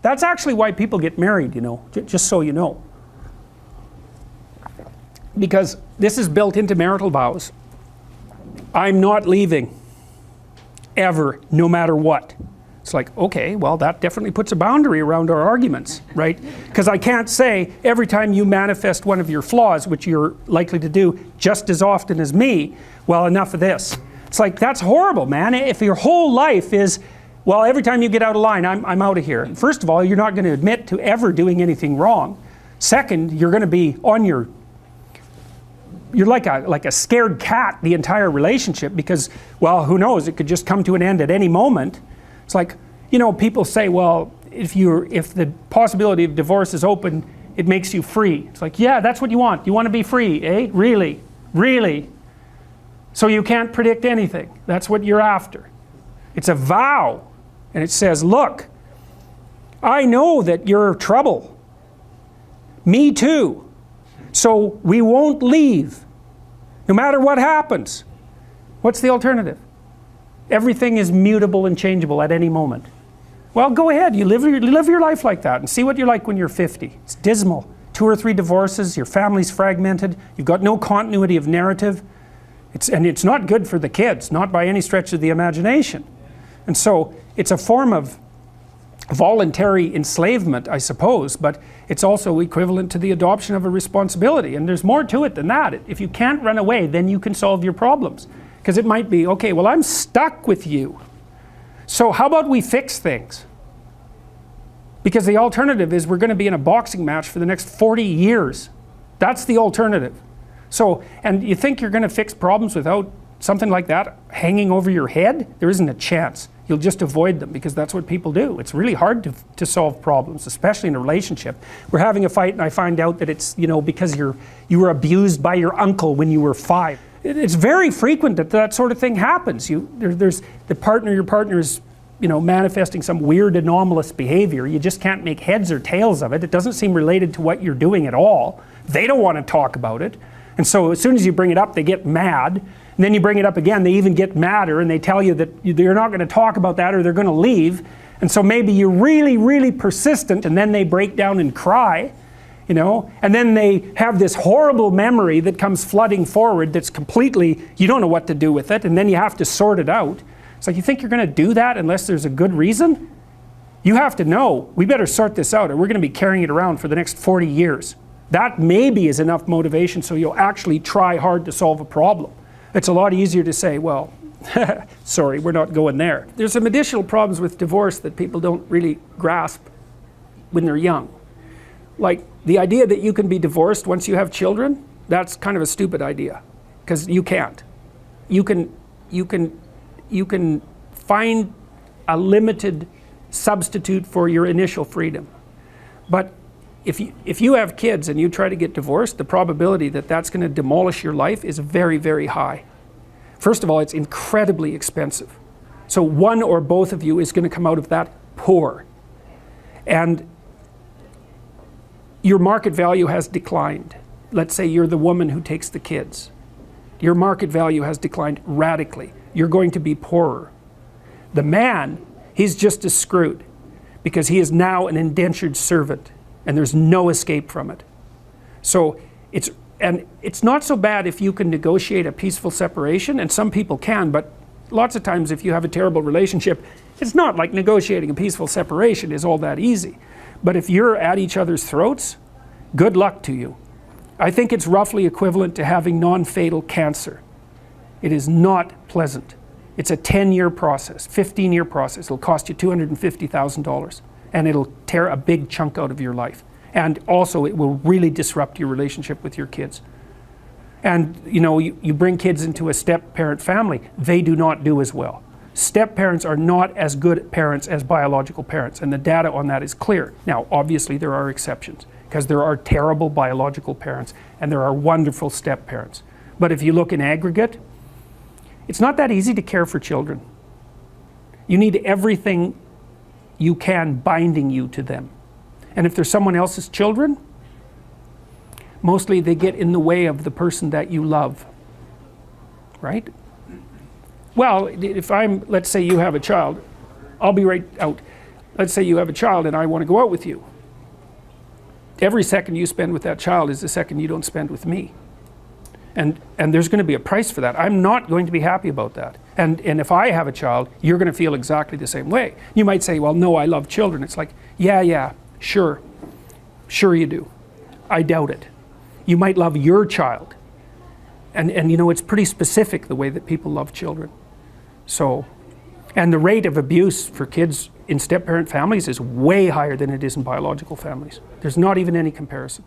That's actually why people get married, you know, just so you know. Because this is built into marital vows. I'm not leaving. Ever, no matter what. It's like, okay, well that definitely puts a boundary around our arguments, right? Because I can't say every time you manifest one of your flaws, which you're likely to do just as often as me, well, enough of this. It's like, that's horrible, man. If your whole life is, well, every time you get out of line, I'm out of here. First of all, you're not going to admit to ever doing anything wrong. Second, you're going to be on your, you're like a scared cat the entire relationship, because, well, who knows, it could just come to an end at any moment. It's like, you know, people say, well, if the possibility of divorce is open, it makes you free. It's like, yeah, that's what you want. You want to be free, eh? Really? Really? So you can't predict anything. That's what you're after. It's a vow. And it says, look, I know that you're trouble. Me too. So we won't leave, no matter what happens. What's the alternative? Everything is mutable and changeable at any moment. Well, go ahead, you live your life like that and see what you're like when you're 50. It's dismal. 2 or 3 divorces, your family's fragmented, you've got no continuity of narrative. And it's not good for the kids, not by any stretch of the imagination. And so it's a form of voluntary enslavement, I suppose, but it's also equivalent to the adoption of a responsibility. And there's more to it than that. If you can't run away, then you can solve your problems. Because it might be, okay, well, I'm stuck with you. So how about we fix things? Because the alternative is we're going to be in a boxing match for the next 40 years. That's the alternative. So, and you think you're going to fix problems without something like that hanging over your head? There isn't a chance. You'll just avoid them, because that's what people do. It's really hard to solve problems, especially in a relationship. We're having a fight and I find out that it's, you know, because you were abused by your uncle when you were 5. It's very frequent that that sort of thing happens. There's your partner is, you know, manifesting some weird anomalous behavior. You just can't make heads or tails of it. It doesn't seem related to what you're doing at all. They don't want to talk about it. And so as soon as you bring it up, they get mad. And then you bring it up again, they even get madder, and they tell you that they're not going to talk about that or they're going to leave. And so maybe you're really, really persistent, and then they break down and cry, you know, and then they have this horrible memory that comes flooding forward that's completely, you don't know what to do with it, and then you have to sort it out. It's like, you think you're going to do that unless there's a good reason? You have to know, we better sort this out, or we're going to be carrying it around for the next 40 years. That maybe is enough motivation so you'll actually try hard to solve a problem. It's a lot easier to say, well, sorry, we're not going there. There's some additional problems with divorce that people don't really grasp when they're young. Like the idea that you can be divorced once you have children, that's kind of a stupid idea, because you can't. You can find a limited substitute for your initial freedom. But if you have kids and you try to get divorced, the probability that that's going to demolish your life is very, very high. First of all, it's incredibly expensive. So one or both of you is going to come out of that poor. And your market value has declined. Let's say you're the woman who takes the kids. Your market value has declined radically. You're going to be poorer. The man, he's just as screwed, because he is now an indentured servant. And there's no escape from it. So it's not so bad if you can negotiate a peaceful separation, and some people can, but lots of times if you have a terrible relationship, it's not like negotiating a peaceful separation is all that easy. But if you're at each other's throats, good luck to you. I think it's roughly equivalent to having non-fatal cancer. It is not pleasant. It's a 10-year process, 15-year process. It'll cost you $250,000. And it'll tear a big chunk out of your life. And also it will really disrupt your relationship with your kids. And you know, you bring kids into a step-parent family, they do not do as well. Step-parents are not as good parents as biological parents, and the data on that is clear. Now, obviously there are exceptions, because there are terrible biological parents, and there are wonderful step-parents. But if you look in aggregate, it's not that easy to care for children. You need everything you can binding you to them. And if they're someone else's children, mostly they get in the way of the person that you love, right? Well, if let's say you have a child, I'll be right out. let's say you have a child and I want to go out with you. Every second you spend with that child is the second you don't spend with me. And there's going to be a price for that. I'm not going to be happy about that. And if I have a child, you're going to feel exactly the same way. You might say, well, no, I love children. It's like, yeah, sure. Sure you do. I doubt it. You might love your child. And you know, it's pretty specific the way that people love children. So, and the rate of abuse for kids in step-parent families is way higher than it is in biological families. There's not even any comparison.